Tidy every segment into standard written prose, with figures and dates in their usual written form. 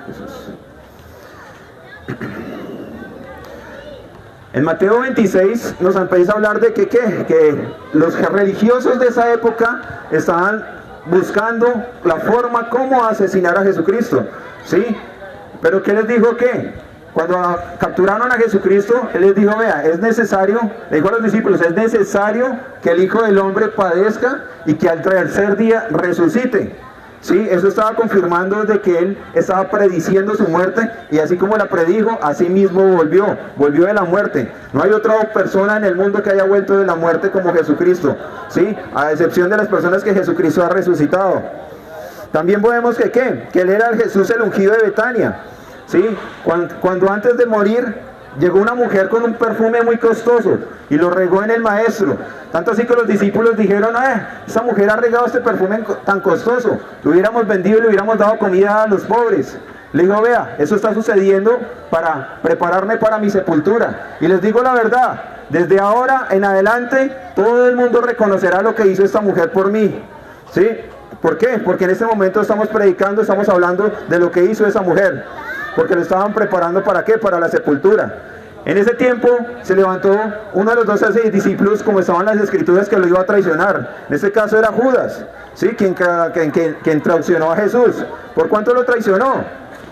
Jesús. En Mateo 26 nos empieza a hablar de que los religiosos de esa época estaban buscando la forma como asesinar a Jesucristo, ¿sí? Pero ¿qué les dijo qué? Cuando capturaron a Jesucristo, Él les dijo, vea, es necesario, le dijo a los discípulos, es necesario que el Hijo del Hombre padezca y que al tercer día resucite. Sí, eso estaba confirmando de que Él estaba prediciendo su muerte, y así como la predijo, así mismo volvió de la muerte. No hay otra persona en el mundo que haya vuelto de la muerte como Jesucristo, ¿sí? A excepción de las personas que Jesucristo ha resucitado. También vemos que Él era el Jesús el ungido de Betania, ¿sí? Cuando antes de morir llegó una mujer con un perfume muy costoso y lo regó en el maestro. Tanto así que los discípulos dijeron, esa mujer ha regado este perfume tan costoso, lo hubiéramos vendido y le hubiéramos dado comida a los pobres. Le dijo, vea, eso está sucediendo para prepararme para mi sepultura. Y les digo la verdad, desde ahora en adelante todo el mundo reconocerá lo que hizo esta mujer por mí, ¿sí? ¿Por qué? Porque en este momento estamos predicando, estamos hablando de lo que hizo esa mujer, porque lo estaban preparando ¿para qué? Para la sepultura. En ese tiempo se levantó uno de los 12 discípulos, como estaban las escrituras, que lo iba a traicionar. En este caso era Judas, ¿sí? quien traicionó a Jesús. ¿Por cuánto lo traicionó?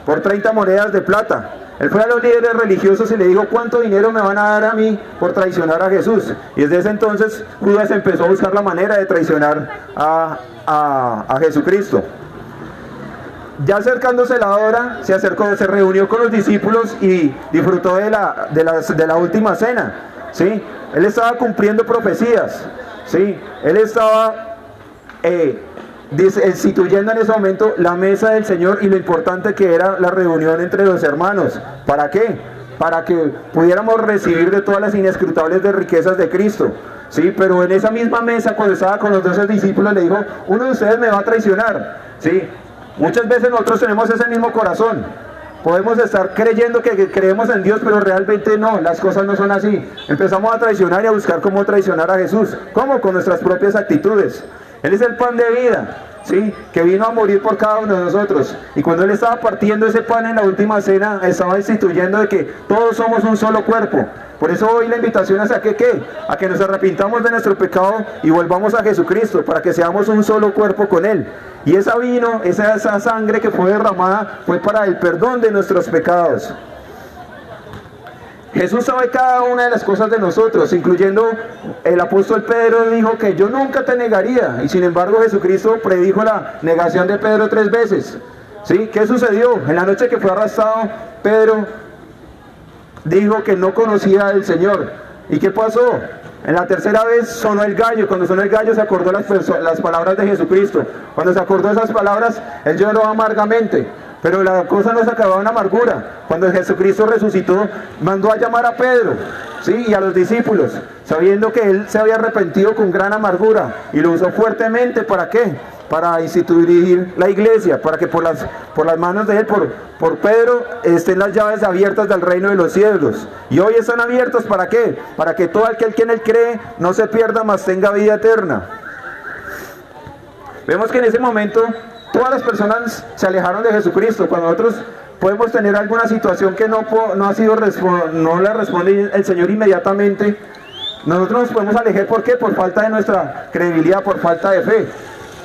Por 30 monedas de plata. Él fue a los líderes religiosos y le dijo, ¿cuánto dinero me van a dar a mí por traicionar a Jesús? Y desde ese entonces Judas empezó a buscar la manera de traicionar a Jesucristo. Ya acercándose la hora, se reunió con los discípulos y disfrutó de la última cena, ¿sí? Él estaba cumpliendo profecías, ¿sí? Él estaba instituyendo en ese momento la mesa del Señor y lo importante que era la reunión entre los hermanos. ¿Para qué? Para que pudiéramos recibir de todas las inescrutables de riquezas de Cristo, ¿sí? Pero en esa misma mesa, cuando estaba con los 12 discípulos, le dijo, uno de ustedes me va a traicionar, ¿sí? Muchas veces nosotros tenemos ese mismo corazón. Podemos estar creyendo que creemos en Dios, pero realmente no, las cosas no son así. Empezamos a traicionar y a buscar cómo traicionar a Jesús. ¿Cómo? Con nuestras propias actitudes. Él es el pan de vida, ¿sí? Que vino a morir por cada uno de nosotros. Y cuando Él estaba partiendo ese pan en la última cena, estaba instituyendo de que todos somos un solo cuerpo. Por eso hoy la invitación es a que nos arrepintamos de nuestro pecado y volvamos a Jesucristo, para que seamos un solo cuerpo con Él. Y esa sangre que fue derramada fue para el perdón de nuestros pecados. Jesús sabe cada una de las cosas de nosotros, incluyendo el apóstol Pedro dijo que yo nunca te negaría, y sin embargo Jesucristo predijo la negación de Pedro 3 veces. ¿Sí? ¿Qué sucedió? En la noche que fue arrestado, Pedro dijo que no conocía al Señor. ¿Y qué pasó? En la tercera vez sonó el gallo. Cuando sonó el gallo se acordó las palabras de Jesucristo. Cuando se acordó esas palabras, él lloró amargamente. Pero la cosa no se acabó en amargura. Cuando Jesucristo resucitó, mandó a llamar a Pedro, ¿sí? Y a los discípulos, sabiendo que él se había arrepentido con gran amargura, y lo usó fuertemente. ¿Para qué? Para instituir la iglesia, para que por las manos de él, por Pedro, estén las llaves abiertas del reino de los cielos. Y hoy están abiertos, ¿para qué? Para que todo aquel que en él cree no se pierda, mas tenga vida eterna. Vemos que en ese momento todas las personas se alejaron de Jesucristo. Cuando nosotros podemos tener alguna situación que no la responde el Señor inmediatamente, nosotros nos podemos alejar. ¿Por qué? Por falta de nuestra credibilidad, por falta de fe.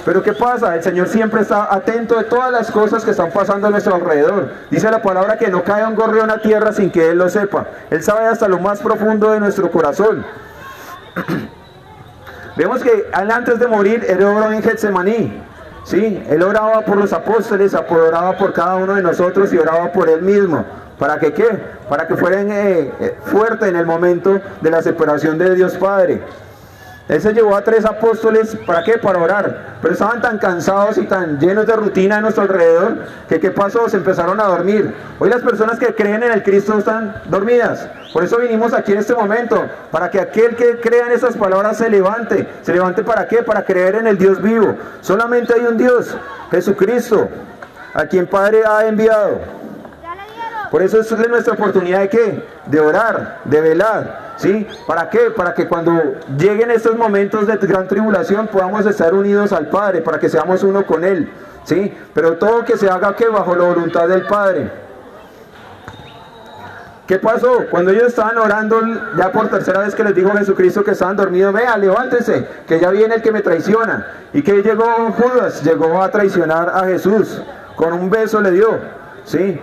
Pero ¿qué pasa? El Señor siempre está atento de todas las cosas que están pasando a nuestro alrededor. Dice la palabra que no cae un gorrión a tierra sin que Él lo sepa. Él sabe hasta lo más profundo de nuestro corazón. Vemos que Él, antes de morir, Él oró en Getsemaní, ¿sí? Él oraba por los apóstoles, oraba por cada uno de nosotros y oraba por Él mismo. ¿Para que qué? Para que fueran fuertes en el momento de la separación de Dios Padre. Él se llevó a 3 apóstoles, ¿para qué? Para orar. Pero estaban tan cansados y tan llenos de rutina a nuestro alrededor, que ¿qué pasó? Se empezaron a dormir. Hoy las personas que creen en el Cristo están dormidas. Por eso vinimos aquí en este momento, para que aquel que crea en esas palabras se levante. ¿Se levante para qué? Para creer en el Dios vivo. Solamente hay un Dios, Jesucristo, a quien Padre ha enviado. Por eso es nuestra oportunidad de ¿qué? De orar, de velar, ¿sí? ¿Para qué? Para que cuando lleguen estos momentos de gran tribulación podamos estar unidos al Padre, para que seamos uno con Él, ¿sí? Pero todo que se haga que bajo la voluntad del Padre. ¿Qué pasó? Cuando ellos estaban orando, ya por tercera vez que les dijo Jesucristo que estaban dormidos, vea, levántense, que ya viene el que me traiciona. ¿Y que llegó Judas? Llegó a traicionar a Jesús, con un beso le dio, ¿sí?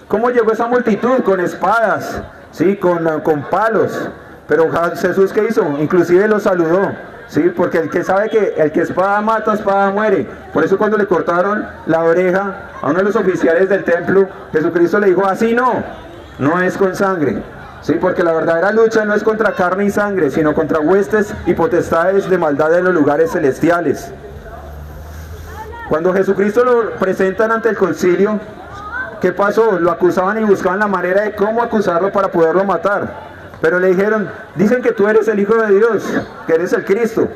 ¿Cómo llegó esa multitud? Con espadas, ¿sí? Con palos. Pero Jesús, ¿qué hizo? Inclusive los saludó, ¿sí? Porque el que sabe que el que espada mata, espada muere. Por eso cuando le cortaron la oreja a uno de los oficiales del templo, Jesucristo le dijo, así no es con sangre, ¿sí? Porque la verdadera lucha no es contra carne y sangre, sino contra huestes y potestades de maldad en los lugares celestiales. Cuando Jesucristo lo presentan ante el concilio, ¿qué pasó? Lo acusaban y buscaban la manera de cómo acusarlo para poderlo matar. Pero le dijeron, dicen que tú eres el Hijo de Dios, que eres el Cristo.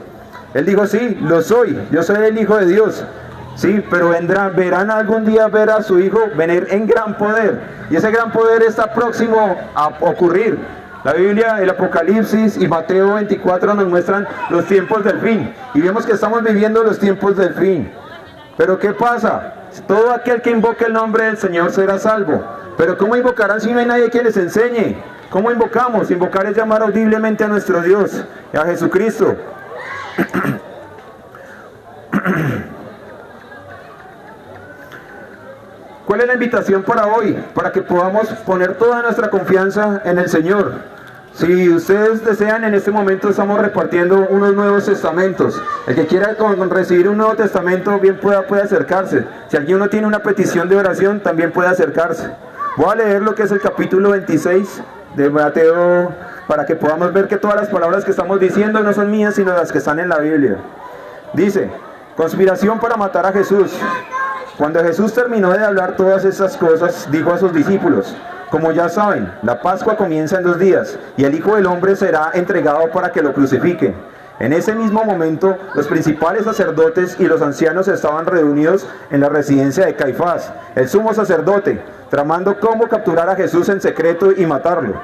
Él dijo, sí, lo soy, yo soy el Hijo de Dios. Sí, pero verán algún día ver a su Hijo venir en gran poder. Y ese gran poder está próximo a ocurrir. La Biblia, el Apocalipsis y Mateo 24 nos muestran los tiempos del fin. Y vemos que estamos viviendo los tiempos del fin. Pero ¿qué pasa? Todo aquel que invoque el nombre del Señor será salvo. Pero ¿cómo invocarán si no hay nadie que les enseñe? ¿Cómo invocamos? Invocar es llamar audiblemente a nuestro Dios, a Jesucristo. ¿Cuál es la invitación para hoy? Para que podamos poner toda nuestra confianza en el Señor. Si ustedes desean, en este momento estamos repartiendo unos nuevos testamentos. El que quiera recibir un nuevo testamento, bien puede acercarse. Si alguien tiene una petición de oración, también puede acercarse. Voy a leer lo que es el capítulo 26 de Mateo, para que podamos ver que todas las palabras que estamos diciendo no son mías, sino las que están en la Biblia. Dice, conspiración para matar a Jesús. Cuando Jesús terminó de hablar todas esas cosas, dijo a sus discípulos, como ya saben, la Pascua comienza en 2 días, y el Hijo del Hombre será entregado para que lo crucifiquen. En ese mismo momento, los principales sacerdotes y los ancianos estaban reunidos en la residencia de Caifás, el sumo sacerdote, tramando cómo capturar a Jesús en secreto y matarlo.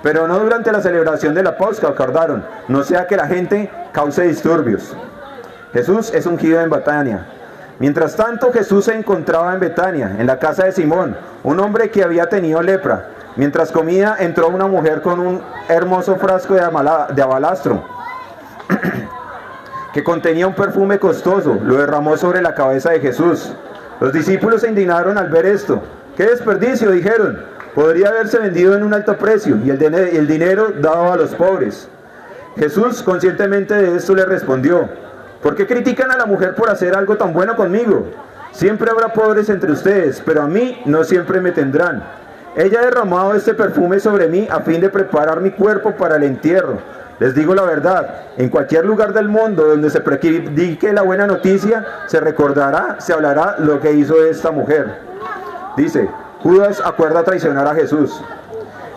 Pero no durante la celebración de la Pascua, acordaron, no sea que la gente cause disturbios. Jesús es ungido en Betania. Mientras tanto, Jesús se encontraba en Betania, en la casa de Simón, un hombre que había tenido lepra. Mientras comía, entró una mujer con un hermoso frasco de alabastro que contenía un perfume costoso, lo derramó sobre la cabeza de Jesús. Los discípulos se indignaron al ver esto. ¡Qué desperdicio!, dijeron. Podría haberse vendido en un alto precio y el dinero dado a los pobres. Jesús, conscientemente de esto, le respondió, ¿por qué critican a la mujer por hacer algo tan bueno conmigo? Siempre habrá pobres entre ustedes, pero a mí no siempre me tendrán. Ella ha derramado este perfume sobre mí a fin de preparar mi cuerpo para el entierro. Les digo la verdad, en cualquier lugar del mundo donde se predique la buena noticia, se recordará, se hablará lo que hizo esta mujer. Dice, Judas acuerda traicionar a Jesús.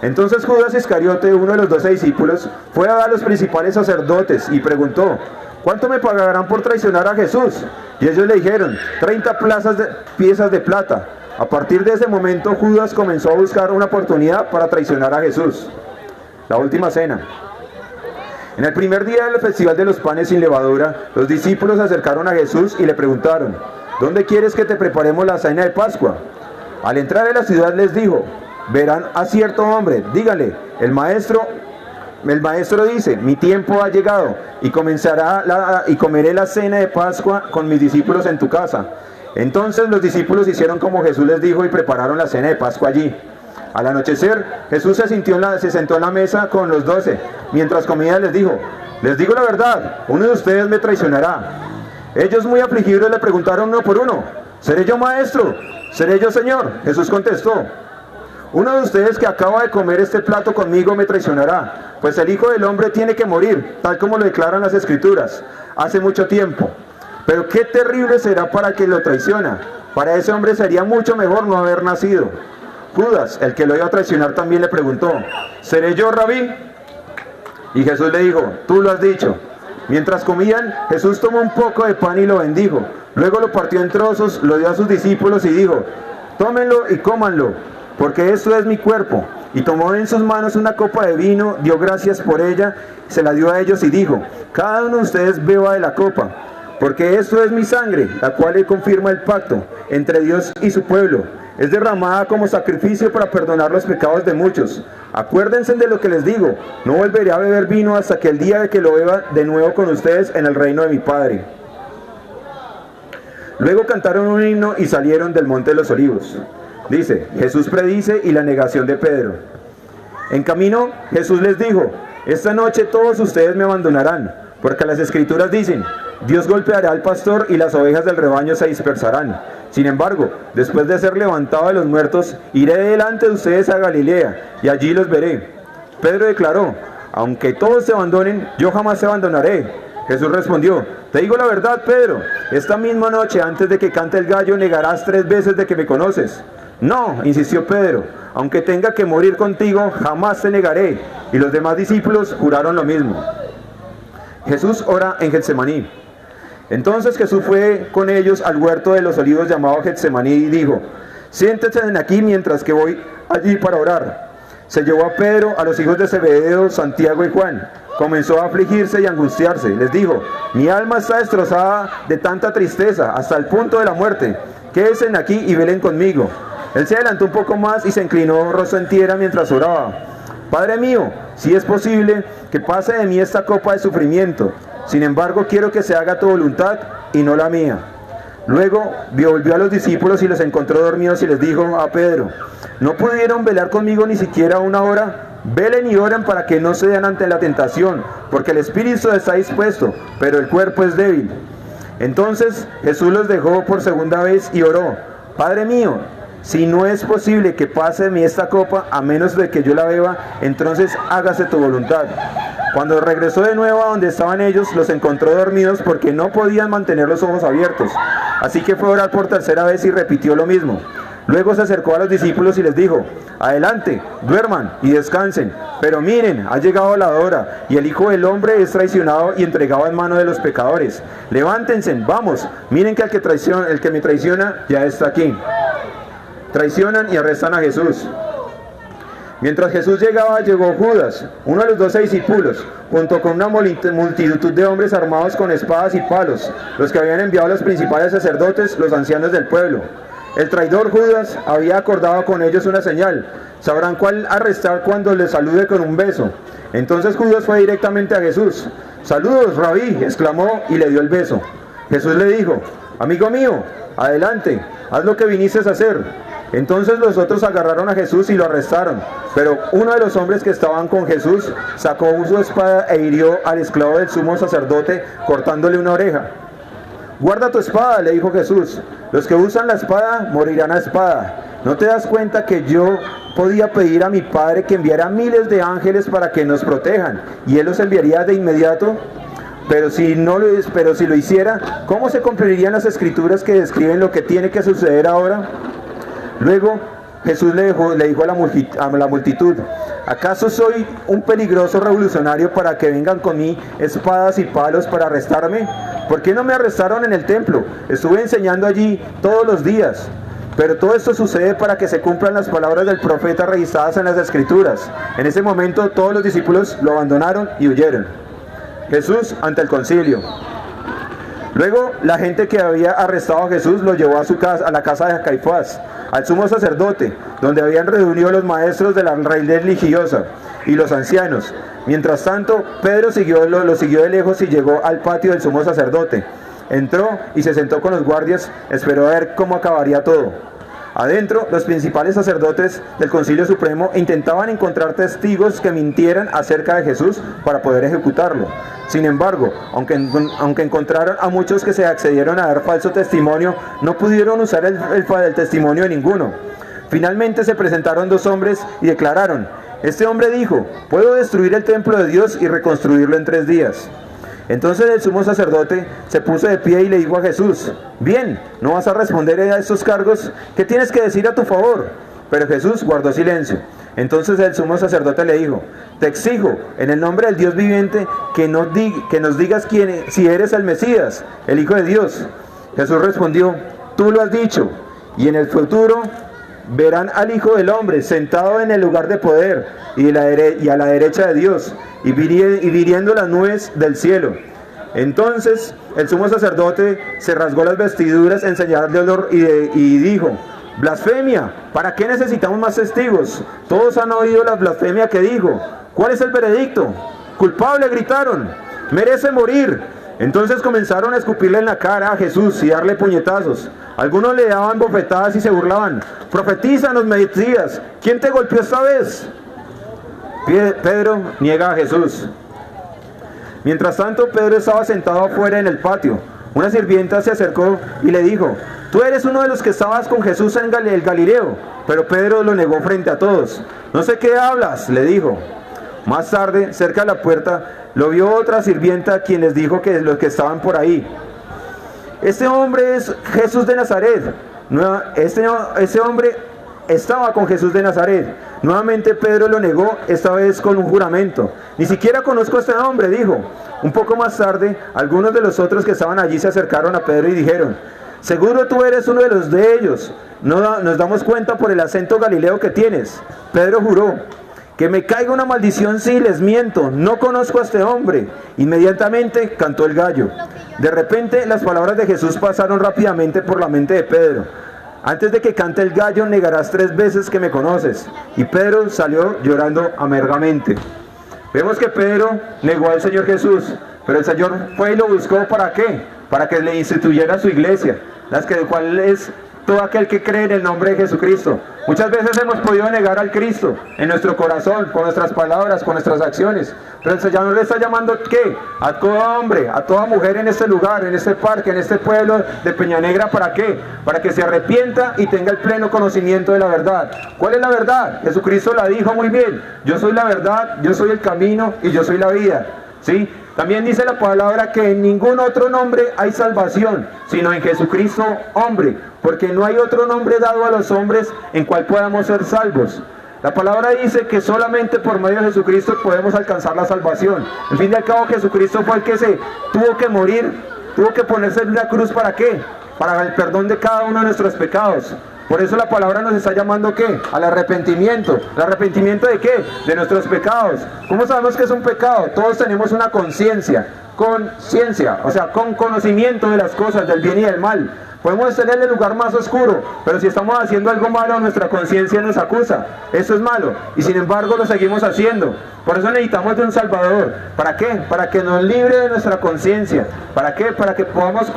Entonces Judas Iscariote, uno de los 12 discípulos, fue a dar a los principales sacerdotes y preguntó, ¿cuánto me pagarán por traicionar a Jesús? Y ellos le dijeron, 30 piezas de plata. A partir de ese momento Judas comenzó a buscar una oportunidad para traicionar a Jesús. La última cena. En el primer día del festival de los panes sin levadura, los discípulos se acercaron a Jesús y le preguntaron, ¿dónde quieres que te preparemos la cena de Pascua? Al entrar en la ciudad les dijo, verán a cierto hombre, díganle, el maestro dice, mi tiempo ha llegado y comeré la cena de Pascua con mis discípulos en tu casa. Entonces los discípulos hicieron como Jesús les dijo y prepararon la cena de Pascua allí. Al anochecer, Jesús se sentó en la mesa con los 12. Mientras comía les dijo, les digo la verdad, uno de ustedes me traicionará. Ellos muy afligidos le preguntaron uno por uno, ¿seré yo maestro? ¿Seré yo Señor? Jesús contestó, uno de ustedes que acaba de comer este plato conmigo me traicionará, pues el Hijo del Hombre tiene que morir, tal como lo declaran las Escrituras, hace mucho tiempo. Pero qué terrible será para el que lo traiciona. Para ese hombre sería mucho mejor no haber nacido. Judas, el que lo iba a traicionar, también le preguntó, ¿seré yo, Rabí? Y Jesús le dijo, tú lo has dicho. Mientras comían, Jesús tomó un poco de pan y lo bendijo. Luego lo partió en trozos, lo dio a sus discípulos y dijo, tómenlo y cómanlo, porque esto es mi cuerpo. Y tomó en sus manos una copa de vino, dio gracias por ella, se la dio a ellos y dijo, cada uno de ustedes beba de la copa, porque esto es mi sangre, la cual confirma el pacto entre Dios y su pueblo. Es derramada como sacrificio para perdonar los pecados de muchos. Acuérdense de lo que les digo, no volveré a beber vino hasta que el día de que lo beba de nuevo con ustedes en el reino de mi Padre. Luego cantaron un himno y salieron del monte de los olivos. Dice, Jesús predice y la negación de Pedro. En camino, Jesús les dijo, esta noche todos ustedes me abandonarán, porque las escrituras dicen, Dios golpeará al pastor y las ovejas del rebaño se dispersarán. Sin embargo, después de ser levantado de los muertos, iré delante de ustedes a Galilea, y allí los veré. Pedro declaró, aunque todos te abandonen, yo jamás te abandonaré. Jesús respondió, te digo la verdad, Pedro, esta misma noche, antes de que cante el gallo, negarás 3 veces de que me conoces. No, insistió Pedro, aunque tenga que morir contigo, jamás te negaré. Y los demás discípulos juraron lo mismo. Jesús ora en Getsemaní. Entonces Jesús fue con ellos al huerto de los olivos llamado Getsemaní y dijo, siéntense aquí mientras que voy allí para orar. Se llevó a Pedro, a los hijos de Zebedeo, Santiago y Juan. Comenzó a afligirse y angustiarse. Les dijo, mi alma está destrozada de tanta tristeza hasta el punto de la muerte. Quédense aquí y velen conmigo. Él se adelantó un poco más y se inclinó rostro en tierra mientras oraba. Padre mío, si es posible, que pase de mí esta copa de sufrimiento. Sin embargo, quiero que se haga tu voluntad y no la mía. Luego volvió a los discípulos y los encontró dormidos y les dijo a Pedro, ¿no pudieron velar conmigo ni siquiera 1 hora? Velen y oren para que no cedan ante la tentación, porque el espíritu está dispuesto, pero el cuerpo es débil. Entonces Jesús los dejó por segunda vez y oró, Padre mío, si no es posible que pase de mí esta copa, a menos de que yo la beba, entonces hágase tu voluntad. Cuando regresó de nuevo a donde estaban ellos, los encontró dormidos porque no podían mantener los ojos abiertos. Así que fue a orar por tercera vez y repitió lo mismo. Luego se acercó a los discípulos y les dijo, adelante, duerman y descansen, pero miren, ha llegado la hora, y el Hijo del Hombre es traicionado y entregado en manos de los pecadores. Levántense, vamos, miren que el que me traiciona ya está aquí. Traicionan y arrestan a Jesús. Mientras Jesús llegaba, llegó Judas, uno de los 12 discípulos, junto con una multitud de hombres armados con espadas y palos, los que habían enviado los principales sacerdotes, los ancianos del pueblo. El traidor Judas había acordado con ellos una señal. Sabrán cuál arrestar cuando les salude con un beso. Entonces Judas fue directamente a Jesús. Saludos, Rabí, exclamó y le dio el beso. Jesús le dijo, amigo mío, adelante, haz lo que viniste a hacer. Entonces los otros agarraron a Jesús y lo arrestaron. Pero uno de los hombres que estaban con Jesús sacó su espada e hirió al esclavo del sumo sacerdote, cortándole una oreja. Guarda tu espada, le dijo Jesús. Los que usan la espada morirán a espada. ¿No te das cuenta que yo podía pedir a mi Padre que enviara miles de ángeles para que nos protejan, y Él los enviaría de inmediato? Pero si lo hiciera, ¿cómo se cumplirían las escrituras que describen lo que tiene que suceder ahora? Luego Jesús le dijo a la multitud, ¿acaso soy un peligroso revolucionario para que vengan con mí espadas y palos para arrestarme? ¿Por qué no me arrestaron en el templo? Estuve enseñando allí todos los días. Pero todo esto sucede para que se cumplan las palabras del profeta registradas en las escrituras. En ese momento todos los discípulos lo abandonaron y huyeron. Jesús ante el concilio. Luego la gente que había arrestado a Jesús lo llevó a la casa de Caifás, al sumo sacerdote, donde habían reunido los maestros de la ley religiosa y los ancianos. Mientras tanto, Pedro lo siguió de lejos y llegó al patio del sumo sacerdote. Entró y se sentó con los guardias, esperó a ver cómo acabaría todo. Adentro, los principales sacerdotes del Concilio Supremo intentaban encontrar testigos que mintieran acerca de Jesús para poder ejecutarlo. Sin embargo, aunque encontraron a muchos que se accedieron a dar falso testimonio, no pudieron usar el testimonio de ninguno. Finalmente se presentaron 2 hombres y declararon, este hombre dijo, puedo destruir el templo de Dios y reconstruirlo en 3 días. Entonces el sumo sacerdote se puso de pie y le dijo a Jesús, bien, ¿no vas a responder a estos cargos? ¿Qué tienes que decir a tu favor? Pero Jesús guardó silencio. Entonces el sumo sacerdote le dijo, te exijo, en el nombre del Dios viviente, que nos digas si eres el Mesías, el Hijo de Dios. Jesús respondió, tú lo has dicho, y en el futuro verán al Hijo del Hombre sentado en el lugar de poder y a la derecha de Dios, y viniendo las nubes del cielo. Entonces el sumo sacerdote se rasgó las vestiduras en señal de dolor y dijo: blasfemia, ¿para qué necesitamos más testigos? Todos han oído la blasfemia que dijo. ¿Cuál es el veredicto? Culpable, gritaron, merece morir. Entonces comenzaron a escupirle en la cara a Jesús y darle puñetazos. Algunos le daban bofetadas y se burlaban. Profetízanos, Mesías, ¿quién te golpeó esta vez? Pedro niega a Jesús. Mientras tanto, Pedro estaba sentado afuera en el patio. Una sirvienta se acercó y le dijo: tú eres uno de los que estabas con Jesús en el Galileo. Pero Pedro lo negó frente a todos. No sé qué hablas, le dijo. Más tarde, cerca de la puerta, lo vio otra sirvienta, quien les dijo que los que estaban por ahí: este hombre es Jesús de Nazaret. Ese hombre estaba con Jesús de Nazaret. Nuevamente Pedro lo negó, esta vez con un juramento. Ni siquiera conozco a este hombre, dijo. Un poco más tarde, algunos de los otros que estaban allí se acercaron a Pedro y dijeron: seguro tú eres uno de los de ellos. Nos damos cuenta por el acento galileo que tienes. Pedro juró: que me caiga una maldición si les miento, no conozco a este hombre. Inmediatamente cantó el gallo. De repente las palabras de Jesús pasaron rápidamente por la mente de Pedro: antes de que cante el gallo negarás 3 veces que me conoces. Y Pedro salió llorando amargamente. Vemos que Pedro negó al Señor Jesús, pero el Señor fue y lo buscó. ¿Para qué? Para que le instituyera su iglesia, cual es todo aquel que cree en el nombre de Jesucristo. Muchas veces hemos podido negar al Cristo en nuestro corazón, con nuestras palabras, con nuestras acciones, pero el Señor le está llamando ¿qué? A todo hombre, a toda mujer en este lugar, en este parque, en este pueblo de Peña Negra. ¿Para qué? Para que se arrepienta y tenga el pleno conocimiento de la verdad. ¿Cuál es la verdad? Jesucristo la dijo muy bien: yo soy la verdad, yo soy el camino y yo soy la vida. ¿Sí? También dice la palabra que en ningún otro nombre hay salvación, sino en Jesucristo hombre, porque no hay otro nombre dado a los hombres en cual podamos ser salvos. La palabra dice que solamente por medio de Jesucristo podemos alcanzar la salvación. En fin y al cabo, Jesucristo fue el que se tuvo que morir, tuvo que ponerse en la cruz. ¿Para qué? Para el perdón de cada uno de nuestros pecados. Por eso la palabra nos está llamando ¿qué? Al arrepentimiento. ¿El arrepentimiento de qué? De nuestros pecados. ¿Cómo sabemos que es un pecado? Todos tenemos una conciencia, o sea, con conocimiento de las cosas, del bien y del mal. Podemos estar en el lugar más oscuro, pero si estamos haciendo algo malo, nuestra conciencia nos acusa. Eso es malo, y sin embargo lo seguimos haciendo. Por eso necesitamos de un Salvador. ¿Para qué? Para que nos libre de nuestra conciencia. ¿Para qué? Para que podamos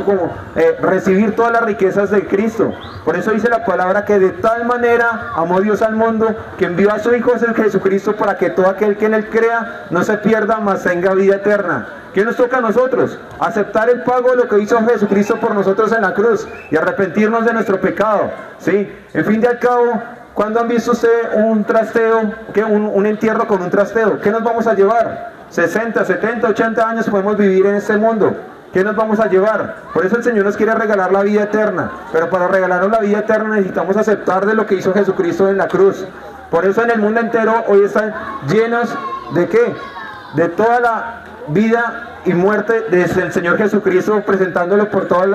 recibir todas las riquezas de Cristo. Por eso dice la palabra que de tal manera amó Dios al mundo, que envió a su Hijo Jesucristo, para que todo aquel que en él crea no se pierda, mas tenga vida eterna. ¿Qué nos toca a nosotros? Aceptar el pago de lo que hizo Jesucristo por nosotros en la cruz y arrepentirnos de nuestro pecado. ¿Sí? En fin de al cabo, ¿cuándo han visto usted un trasteo, un entierro con un trasteo? ¿Qué nos vamos a llevar? 60, 70, 80 años podemos vivir en este mundo. ¿Qué nos vamos a llevar? Por eso el Señor nos quiere regalar la vida eterna. Pero para regalarnos la vida eterna necesitamos aceptar de lo que hizo Jesucristo en la cruz. Por eso en el mundo entero hoy están llenos ¿de qué? De toda la vida y muerte del Señor Jesucristo, presentándolo por toda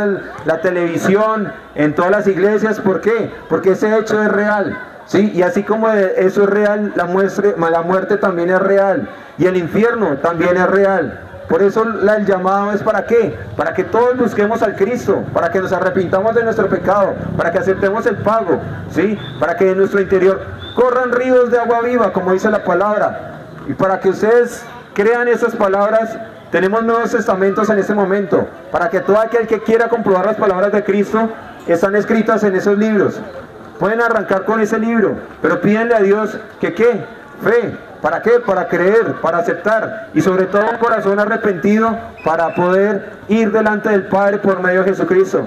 la televisión, en todas las iglesias. ¿Por qué? Porque ese hecho es real. ¿Sí? Y así como eso es real, la muerte también es real, y el infierno también es real. Por eso el llamado es ¿para qué? Para que todos busquemos al Cristo, para que nos arrepintamos de nuestro pecado, para que aceptemos el pago, ¿sí? Para que en nuestro interior corran ríos de agua viva, como dice la palabra. Y para que ustedes crean esas palabras, tenemos Nuevos Testamentos en este momento, para que todo aquel que quiera comprobar las palabras de Cristo están escritas en esos libros. Pueden arrancar con ese libro, pero pídenle a Dios que ¿qué? Fe. ¿Para qué? Para creer, para aceptar, y sobre todo un corazón arrepentido para poder ir delante del Padre por medio de Jesucristo.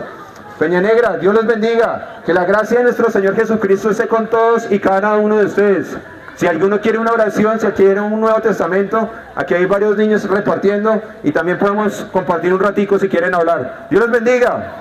Peña Negra, Dios los bendiga, que la gracia de nuestro Señor Jesucristo esté con todos y cada uno de ustedes. Si alguno quiere una oración, si quiere un Nuevo Testamento, aquí hay varios niños repartiendo, y también podemos compartir un ratico si quieren hablar. Dios los bendiga.